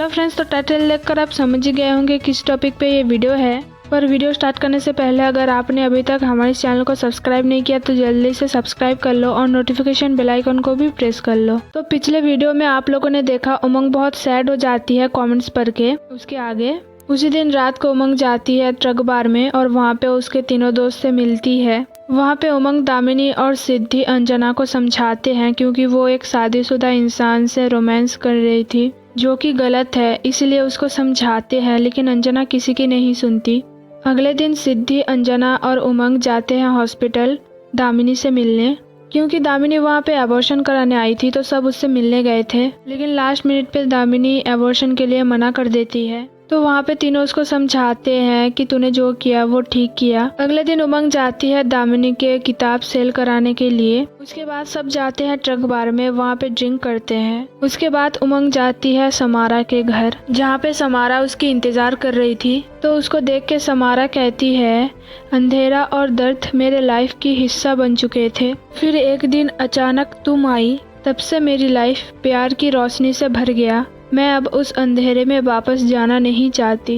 Hello friends, तो title देखकर आप समझ ही गए होंगे किस टॉपिक पे ये वीडियो है। पर वीडियो स्टार्ट करने से पहले अगर आपने अभी तक हमारे चैनल को सब्सक्राइब नहीं किया तो जल्दी से सब्सक्राइब कर लो और नोटिफिकेशन बेल आइकन को भी प्रेस कर लो। तो पिछले वीडियो में आप लोगों ने देखा उमंग बहुत सैड हो जाती है कमेंट्स पढ़ के। उसके आगे उसी दिन रात को उमंग जाती है ट्रक बार में और वहाँ पे उसके तीनों दोस्त से मिलती है। वहाँ पे उमंग दामिनी और सिद्धि अंजना को समझाते हैं क्योंकि वो एक शादीशुदा इंसान से रोमांस कर रही थी जो कि गलत है, इसलिए उसको समझाते हैं, लेकिन अंजना किसी की नहीं सुनती। अगले दिन सिद्धि, अंजना और उमंग जाते हैं हॉस्पिटल दामिनी से मिलने, क्योंकि दामिनी वहाँ पे एबॉर्शन कराने आई थी तो सब उससे मिलने गए थे, लेकिन लास्ट मिनट पे दामिनी एबॉर्शन के लिए मना कर देती है। तो वहाँ पे तीनों उसको समझाते हैं कि तूने जो किया वो ठीक किया। अगले दिन उमंग जाती है दामिनी के किताब सेल कराने के लिए। उसके बाद सब जाते हैं ट्रक बार में, वहाँ पे ड्रिंक करते हैं। उसके बाद उमंग जाती है समारा के घर, जहाँ पे समारा उसकी इंतजार कर रही थी। तो उसको देख के समारा कहती है, अंधेरा और दर्द मेरे लाइफ की हिस्सा बन चुके थे, फिर एक दिन अचानक तुम आई, तब से मेरी लाइफ प्यार की रोशनी से भर गया। मैं अब उस अंधेरे में वापस जाना नहीं चाहती।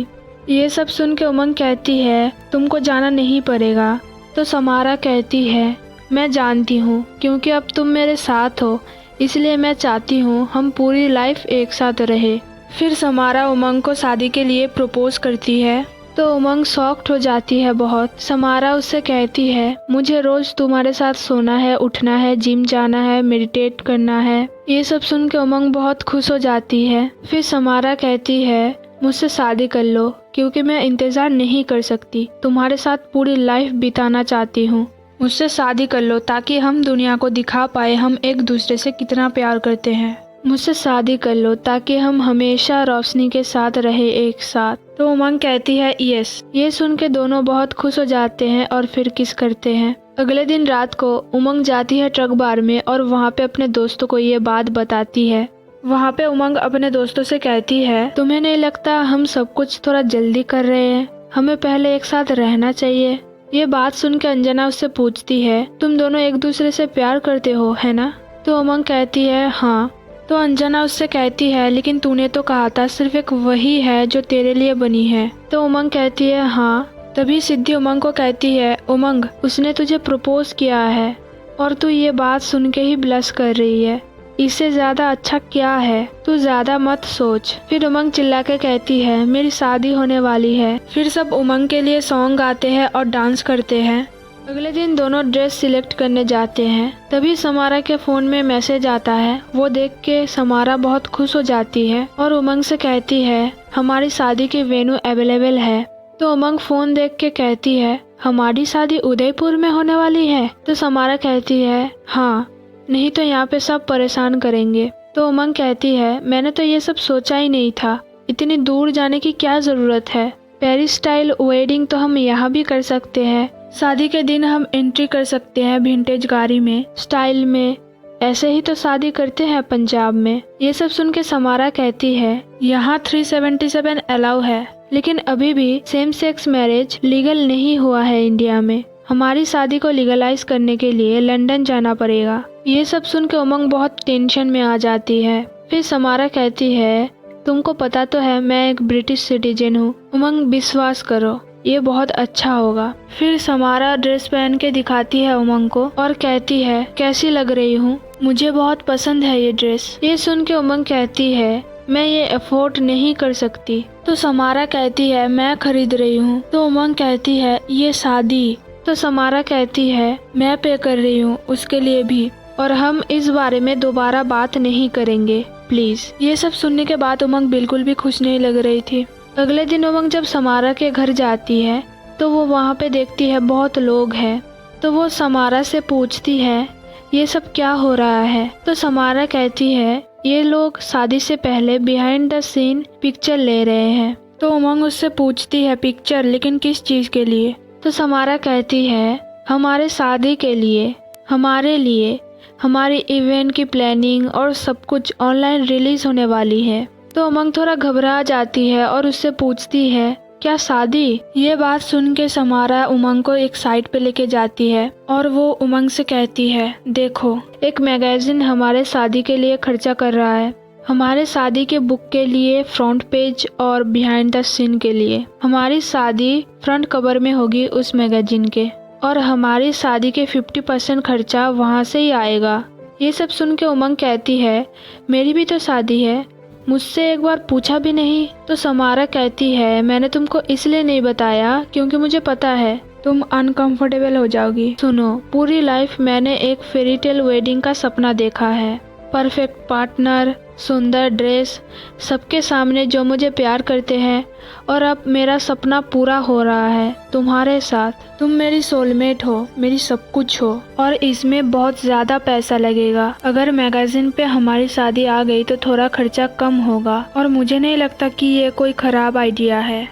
ये सब सुन के उमंग कहती है, तुमको जाना नहीं पड़ेगा। तो समारा कहती है, मैं जानती हूँ, क्योंकि अब तुम मेरे साथ हो, इसलिए मैं चाहती हूँ हम पूरी लाइफ एक साथ रहे। फिर समारा उमंग को शादी के लिए प्रपोज करती है। तो उमंग शॉक्ड हो जाती है बहुत। समारा उससे कहती है, मुझे रोज तुम्हारे साथ सोना है, उठना है, जिम जाना है, मेडिटेट करना है। ये सब सुन के उमंग बहुत खुश हो जाती है। फिर समारा कहती है, मुझसे शादी कर लो, क्योंकि मैं इंतजार नहीं कर सकती, तुम्हारे साथ पूरी लाइफ बिताना चाहती हूँ। मुझसे शादी कर लो ताकि हम दुनिया को दिखा पाए हम एक दूसरे से कितना प्यार करते हैं। मुझसे शादी कर लो ताकि हम हमेशा रोशनी के साथ रहे एक साथ। तो उमंग कहती है यस। ये सुन के दोनों बहुत खुश हो जाते हैं और फिर किस करते हैं। अगले दिन रात को उमंग जाती है ट्रक बार में और वहाँ पे अपने दोस्तों को ये बात बताती है। वहाँ पे उमंग अपने दोस्तों से कहती है, तुम्हें नहीं लगता हम सब कुछ थोड़ा जल्दी कर रहे हैं, हमें पहले एक साथ रहना चाहिए। ये बात सुन के अंजना उससे पूछती है, तुम दोनों एक दूसरे से प्यार करते हो है ना? तो उमंग कहती है हाँ। तो अंजना उससे कहती है, लेकिन तूने तो कहा था सिर्फ एक वही है जो तेरे लिए बनी है। तो उमंग कहती है हाँ। तभी सिद्धि उमंग को कहती है, उमंग उसने तुझे प्रपोज किया है और तू ये बात सुन के ही ब्लश कर रही है, इससे ज्यादा अच्छा क्या है, तू ज्यादा मत सोच। फिर उमंग चिल्ला के कहती है, मेरी शादी होने वाली है। फिर सब उमंग के लिए सॉन्ग गाते हैं और डांस करते हैं। अगले दिन दोनों ड्रेस सिलेक्ट करने जाते हैं। तभी समारा के फोन में मैसेज आता है। वो देख के समारा बहुत खुश हो जाती है और उमंग से कहती है, हमारी शादी की वेन्यू अवेलेबल है। तो उमंग फोन देख के कहती है, हमारी शादी उदयपुर में होने वाली है? तो समारा कहती है हाँ, नहीं तो यहाँ पे सब परेशान करेंगे। तो उमंग कहती है, मैंने तो ये सब सोचा ही नहीं था, इतनी दूर जाने की क्या जरूरत है, पेरिस स्टाइल वेडिंग तो हम यहाँ भी कर सकते हैं। शादी के दिन हम एंट्री कर सकते हैं विंटेज गाड़ी में, स्टाइल में, ऐसे ही तो शादी करते हैं पंजाब में। ये सब सुन के समारा कहती है, यहाँ 377 अलाउ है, लेकिन अभी भी सेम सेक्स मैरिज लीगल नहीं हुआ है इंडिया में। हमारी शादी को लीगलाइज करने के लिए लंदन जाना पड़ेगा। ये सब सुन के उमंग बहुत टेंशन में आ जाती है। फिर समारा कहती है, तुमको पता तो है मैं एक ब्रिटिश सिटीजन हूँ, उमंग विश्वास करो, ये बहुत अच्छा होगा। फिर समारा ड्रेस पहन के दिखाती है उमंग को और कहती है, कैसी लग रही हूँ, मुझे बहुत पसंद है ये ड्रेस। ये सुन के उमंग कहती है, मैं ये अफोर्ड नहीं कर सकती। तो समारा कहती है, मैं खरीद रही हूँ। तो उमंग कहती है, ये शादी? तो समारा कहती है, मैं पे कर रही हूँ उसके लिए भी, और हम इस बारे में दोबारा बात नहीं करेंगे प्लीज। ये सब सुनने के बाद उमंग बिल्कुल भी खुश नहीं लग रही थी। अगले दिन उमंग जब समारा के घर जाती है तो वो वहाँ पे देखती है बहुत लोग हैं। तो वो समारा से पूछती है, ये सब क्या हो रहा है? तो समारा कहती है, ये लोग शादी से पहले बिहाइंड द सीन पिक्चर ले रहे हैं। तो उमंग उससे पूछती है, पिक्चर? लेकिन किस चीज के लिए? तो समारा कहती है, हमारे शादी के लिए, हमारे लिए, हमारी इवेंट की प्लानिंग और सब कुछ ऑनलाइन रिलीज होने वाली है। तो उमंग थोड़ा घबरा जाती है और उससे पूछती है, क्या शादी? ये बात सुन के समारा उमंग को एक साइड पे लेके जाती है और वो उमंग से कहती है, देखो एक मैगजीन हमारे शादी के लिए खर्चा कर रहा है हमारे शादी के बुक के लिए फ्रंट पेज और बिहाइंड द सीन के लिए। हमारी शादी फ्रंट कवर में होगी उस मैगजीन के, और हमारी शादी के 50% खर्चा वहाँ से ही आएगा। ये सब सुन के उमंग कहती है, मेरी भी तो शादी है, मुझसे एक बार पूछा भी नहीं। तो समारा कहती है, मैंने तुमको इसलिए नहीं बताया क्योंकि मुझे पता है तुम अनकंफर्टेबल हो जाओगी। सुनो, पूरी लाइफ मैंने एक फेरी टेल वेडिंग का सपना देखा है। परफेक्ट पार्टनर, सुंदर ड्रेस, सबके सामने जो मुझे प्यार करते हैं, और अब मेरा सपना पूरा हो रहा है तुम्हारे साथ। तुम मेरी सोलमेट हो, मेरी सब कुछ हो, और इसमें बहुत ज़्यादा पैसा लगेगा। अगर मैगजीन पे हमारी शादी आ गई तो थोड़ा खर्चा कम होगा, और मुझे नहीं लगता कि ये कोई खराब आइडिया है।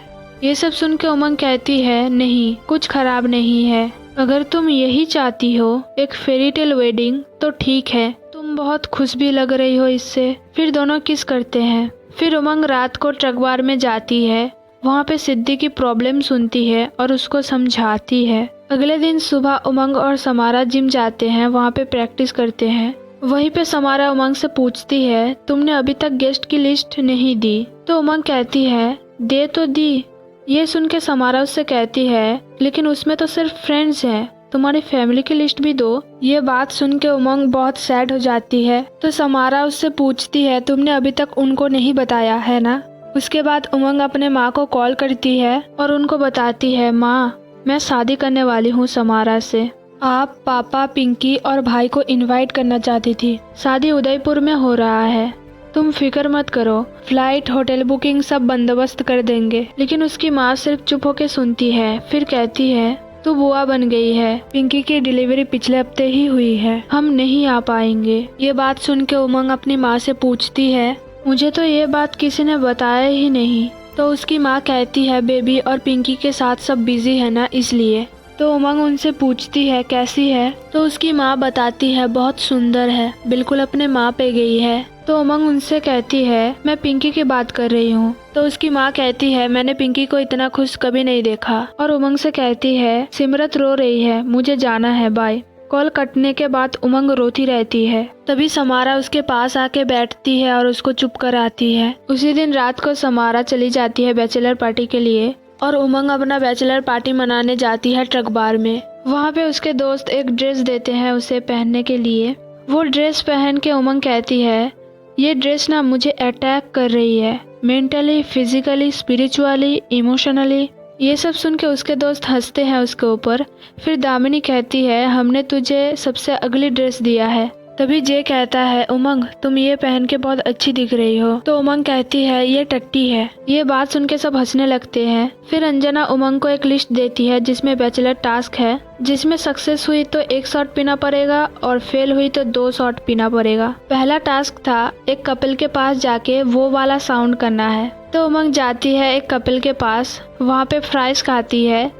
ये सब सुन के उमंग कहती है, नहीं, कुछ खराब नहीं है। अगर तुम यही चाहती हो, एक फेरी टेल वेडिंग, तो ठीक है। तुम बहुत खुश भी लग रही हो इससे। फिर दोनों किस करते हैं। फिर उमंग रात को ट्रक बार में जाती है, वहाँ पे सिद्धि की प्रॉब्लम सुनती है और उसको समझाती है। अगले दिन सुबह उमंग और समारा जिम जाते हैं, वहाँ पे प्रैक्टिस करते हैं। वहीं पे समारा उमंग से पूछती है, तुमने अभी तक गेस्ट की लिस्ट नहीं दी। तो उमंग कहती है, दे तो दी। ये सुन के समारा उससे कहती है, लेकिन उसमें तो सिर्फ फ्रेंड्स हैं, तुम्हारी फैमिली की लिस्ट भी दो। ये बात सुन के उमंग बहुत सैड हो जाती है। तो समारा उससे पूछती है, तुमने अभी तक उनको नहीं बताया है ना। उसके बाद उमंग अपने माँ को कॉल करती है और उनको बताती है, माँ, मैं शादी करने वाली हूँ समारा से। आप, पापा, पिंकी और भाई को इनवाइट करना चाहती थी। शादी उदयपुर में हो रहा है, तुम फिक्र मत करो, फ्लाइट, होटल बुकिंग सब बंदोबस्त कर देंगे। लेकिन उसकी माँ सिर्फ चुप होके सुनती है। फिर कहती है, तू बुआ बन गई है, पिंकी की डिलीवरी पिछले हफ्ते ही हुई है, हम नहीं आ पाएंगे। ये बात सुन के उमंग अपनी माँ से पूछती है, मुझे तो ये बात किसी ने बताया ही नहीं। तो उसकी माँ कहती है, बेबी और पिंकी के साथ सब बिजी है ना, इसलिए। तो उमंग उनसे पूछती है, कैसी है। तो उसकी माँ बताती है, बहुत सुंदर है, बिल्कुल अपने माँ पे गई है। तो उमंग उनसे कहती है, मैं पिंकी की बात कर रही हूँ। तो उसकी माँ कहती है, मैंने पिंकी को इतना खुश कभी नहीं देखा। और उमंग से कहती है, सिमरत रो रही है, मुझे जाना है, बाय। कॉल कटने के बाद उमंग रोती रहती है। तभी समारा उसके पास आके बैठती है और उसको चुप कराती है। उसी दिन रात को समारा चली जाती है बैचलर पार्टी के लिए, और उमंग अपना बैचलर पार्टी मनाने जाती है ट्रक बार में। वहाँ पे उसके दोस्त एक ड्रेस देते हैं उसे पहनने के लिए। वो ड्रेस पहन के उमंग कहती है, ये ड्रेस ना मुझे अटैक कर रही है, मेंटली, फिजिकली, स्पिरिचुअली, इमोशनली। ये सब सुन के उसके दोस्त हंसते हैं उसके ऊपर। फिर दामिनी कहती है, हमने तुझे सबसे अगली ड्रेस दिया है। तभी जे कहता है, उमंग, तुम ये पहन के बहुत अच्छी दिख रही हो। तो उमंग कहती है, ये टट्टी है। ये बात सुन के सब हंसने लगते हैं। फिर अंजना उमंग को एक लिस्ट देती है जिसमें बैचलर टास्क है, जिसमें सक्सेस हुई तो 1 शॉट पीना पड़ेगा और फेल हुई तो 2 शॉट पीना पड़ेगा। पहला टास्क था एक कपल के पास जाके वो वाला साउंड करना है। तो उमंग जाती है एक कपल के पास, वहाँ पे फ्राइज खाती है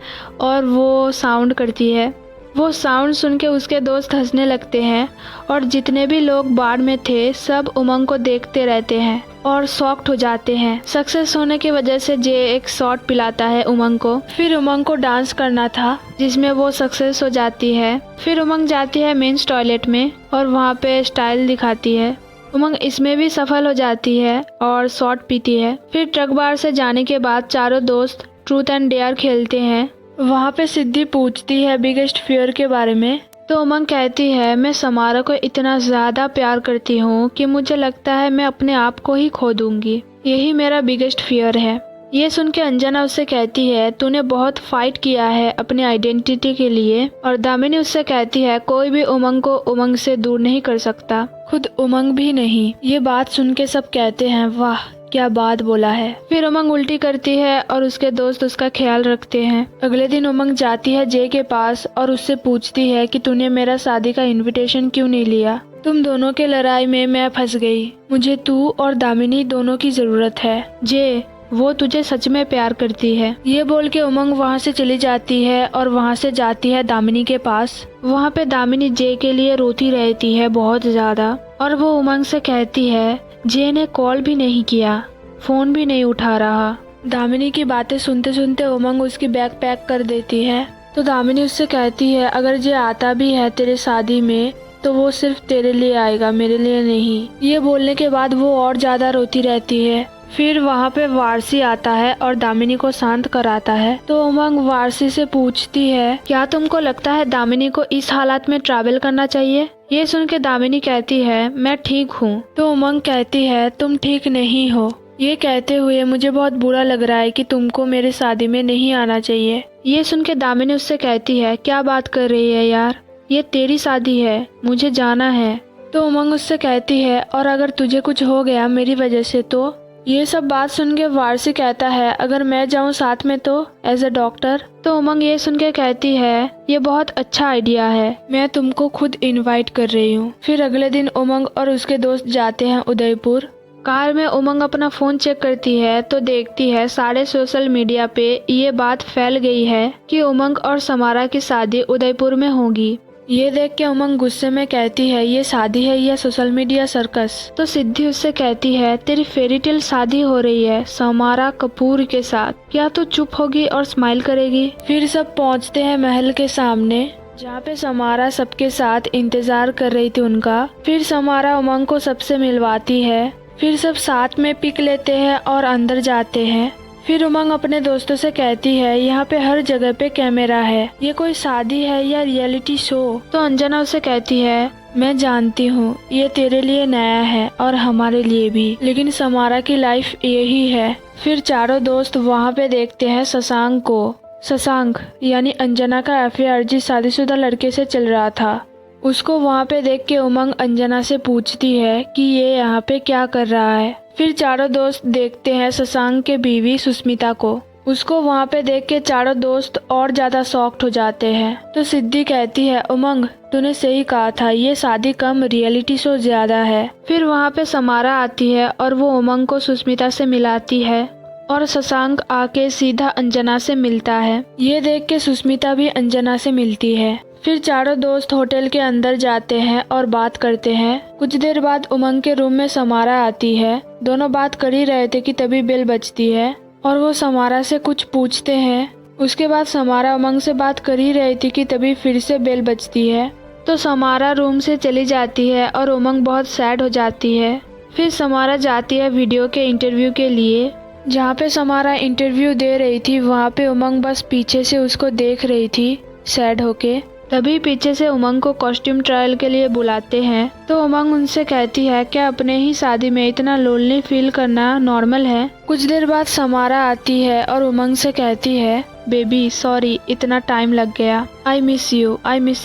और वो साउंड करती है। वो साउंड सुन के उसके दोस्त हंसने लगते हैं, और जितने भी लोग बार में थे सब उमंग को देखते रहते हैं और शॉक्ड हो जाते हैं। सक्सेस होने की वजह से जे एक शॉट पिलाता है उमंग को। फिर उमंग को डांस करना था जिसमें वो सक्सेस हो जाती है। फिर उमंग जाती है मेंस टॉयलेट में और वहाँ पे स्टाइल दिखाती है। उमंग इसमें भी सफल हो जाती है और शॉट पीती है। फिर ट्रक बार से जाने के बाद चारों दोस्त ट्रूथ एंड डेयर खेलते हैं। वहाँ पे सिद्धि पूछती है बिगेस्ट फियर के बारे में। तो उमंग कहती है, मैं समारा को इतना ज़्यादा प्यार करती हूँ कि मुझे लगता है मैं अपने आप को ही खो दूंगी, यही मेरा बिगेस्ट फियर है। ये सुन के अंजना उससे कहती है, तूने बहुत फाइट किया है अपनी आइडेंटिटी के लिए। और दामिनी उससे कहती है, कोई भी उमंग को उमंग से दूर नहीं कर सकता, खुद उमंग भी नहीं। ये बात सुन के सब कहते हैं, वाह क्या बात बोला है। फिर उमंग उल्टी करती है और उसके दोस्त उसका ख्याल रखते हैं। अगले दिन उमंग जाती है जे के पास और उससे पूछती है कि तूने मेरा शादी का इनविटेशन क्यों नहीं लिया। तुम दोनों के लड़ाई में मैं फंस गई, मुझे तू और दामिनी दोनों की जरूरत है। जे, वो तुझे सच में प्यार करती है। ये बोल के उमंग वहाँ से चली जाती है और वहाँ से जाती है दामिनी के पास। वहाँ पे दामिनी जे के लिए रोती रहती है बहुत ज्यादा, और वो उमंग से कहती है, जे ने कॉल भी नहीं किया, फोन भी नहीं उठा रहा। दामिनी की बातें सुनते सुनते उमंग उसकी बैग पैक कर देती है। तो दामिनी उससे कहती है, अगर जे आता भी है तेरे शादी में तो वो सिर्फ तेरे लिए आएगा, मेरे लिए नहीं। ये बोलने के बाद वो और ज्यादा रोती रहती है। फिर वहाँ पे वारसी आता है और दामिनी को शांत कराता है। तो उमंग वारसी से पूछती है, क्या तुमको लगता है दामिनी को इस हालात में ट्रैवल करना चाहिए? ये सुन के दामिनी कहती है, मैं ठीक हूँ। तो उमंग कहती है, तुम ठीक नहीं हो। ये कहते हुए मुझे बहुत बुरा लग रहा है कि तुमको मेरे शादी में नहीं आना चाहिए। ये सुन के दामिनी उससे कहती है, क्या बात कर रही है यार, ये तेरी शादी है, मुझे जाना है। तो उमंग उससे कहती है, और अगर तुझे कुछ हो गया मेरी वजह से तो? ये सब बात सुन के वारसी कहता है, अगर मैं जाऊं साथ में तो, एज अ डॉक्टर? तो उमंग ये सुन के कहती है, ये बहुत अच्छा आइडिया है, मैं तुमको खुद इनवाइट कर रही हूँ। फिर अगले दिन उमंग और उसके दोस्त जाते हैं उदयपुर। कार में उमंग अपना फोन चेक करती है तो देखती है सारे सोशल मीडिया पे ये बात फैल गई है कि उमंग और समारा की शादी उदयपुर में होगी। ये देख के उमंग गुस्से में कहती है, ये शादी है या सोशल मीडिया सर्कस? तो सिद्धि उससे कहती है, तेरी फेरीटेल शादी हो रही है समारा कपूर के साथ, क्या तू चुप होगी और स्माइल करेगी? फिर सब पहुंचते हैं महल के सामने, जहाँ पे समारा सबके साथ इंतजार कर रही थी उनका। फिर समारा उमंग को सबसे मिलवाती है। फिर सब साथ में पिक लेते हैं और अंदर जाते हैं। फिर उमंग अपने दोस्तों से कहती है, यहाँ पे हर जगह पे कैमरा है, ये कोई शादी है या रियलिटी शो? तो अंजना उसे कहती है, मैं जानती हूँ ये तेरे लिए नया है और हमारे लिए भी, लेकिन समारा की लाइफ यही है। फिर चारों दोस्त वहाँ पे देखते हैं शशांक को। शशांक यानी अंजना का अफेयर जिस शादीशुदा लड़के से चल रहा था, उसको वहाँ पे देख के उमंग अंजना से पूछती है कि ये यहाँ पे क्या कर रहा है। फिर चारों दोस्त देखते हैं शशांक के बीवी सुष्मिता को। उसको वहाँ पे देख के चारों दोस्त और ज्यादा शॉक्ड हो जाते हैं। तो सिद्धि कहती है, उमंग तूने सही कहा था, ये शादी कम रियलिटी शो ज्यादा है। फिर वहाँ पे समारा आती है और वो उमंग को सुष्मिता से मिलाती है और शशांक आके सीधा अंजना से मिलता है। ये देख के सुष्मिता भी अंजना से मिलती है। फिर चारों दोस्त होटल के अंदर जाते हैं और बात करते हैं। कुछ देर बाद उमंग के रूम में समारा आती है। दोनों बात कर ही रहे थे कि तभी बेल बजती है और वो समारा से कुछ पूछते हैं। उसके बाद समारा उमंग से बात कर ही रही थी कि तभी फिर से बेल बजती है। तो समारा रूम से चली जाती है और उमंग बहुत सैड हो जाती है। फिर समारा जाती है वीडियो के इंटरव्यू के लिए। जहाँ पे समारा इंटरव्यू दे रही थी वहाँ पे उमंग बस पीछे से उसको देख रही थी सैड होके। तभी पीछे से उमंग को कॉस्ट्यूम ट्रायल के लिए बुलाते हैं। तो उमंग उनसे कहती है, क्या अपने ही शादी में इतना लोनली फील करना नॉर्मल है? कुछ देर बाद समारा आती है और उमंग से कहती है, बेबी सॉरी इतना टाइम लग गया, I miss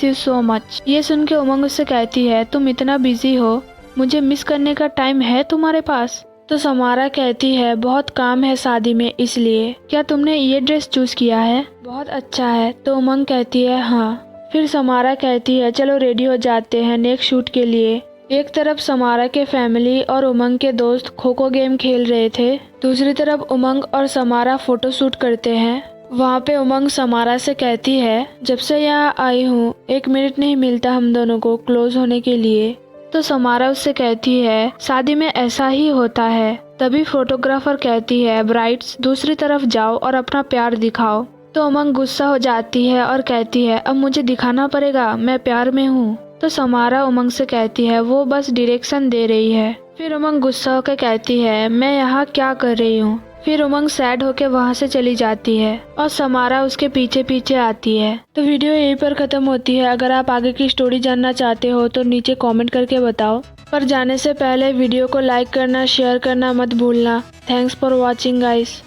you so much. ये सुन के उमंग उससे कहती है, तुम इतना बिजी हो, मुझे मिस करने का टाइम है तुम्हारे पास? तो समारा कहती है, बहुत काम है शादी में इसलिए। क्या तुमने ये ड्रेस चूज किया है? बहुत अच्छा है। तो उमंग कहती है, हाँ। फिर समारा कहती है, चलो रेडी हो जाते हैं नेक्स्ट शूट के लिए। एक तरफ समारा के फैमिली और उमंग के दोस्त खो खो गेम खेल रहे थे, दूसरी तरफ उमंग और समारा फोटो शूट करते हैं। वहाँ पे उमंग समारा से कहती है, जब से यहाँ आई हूँ 1 मिनट नहीं मिलता हम दोनों को क्लोज होने के लिए। तो समारा उससे कहती है, शादी में ऐसा ही होता है। तभी फोटोग्राफर कहती है, ब्राइड्स दूसरी तरफ जाओ और अपना प्यार दिखाओ। तो उमंग गुस्सा हो जाती है और कहती है, अब मुझे दिखाना पड़ेगा, मैं प्यार में हूँ। तो समारा उमंग से कहती है, वो बस डायरेक्शन दे रही है। फिर उमंग गुस्सा होकर कहती है, मैं यहाँ क्या कर रही हूँ? फिर उमंग सैड होकर वहाँ से चली जाती है और समारा उसके पीछे पीछे आती है। तो वीडियो यहीं पर खत्म होती है। अगर आप आगे की स्टोरी जानना चाहते हो तो नीचे कमेंट करके बताओ। पर जाने से पहले वीडियो को लाइक करना, शेयर करना मत भूलना। Thanks for watching guys.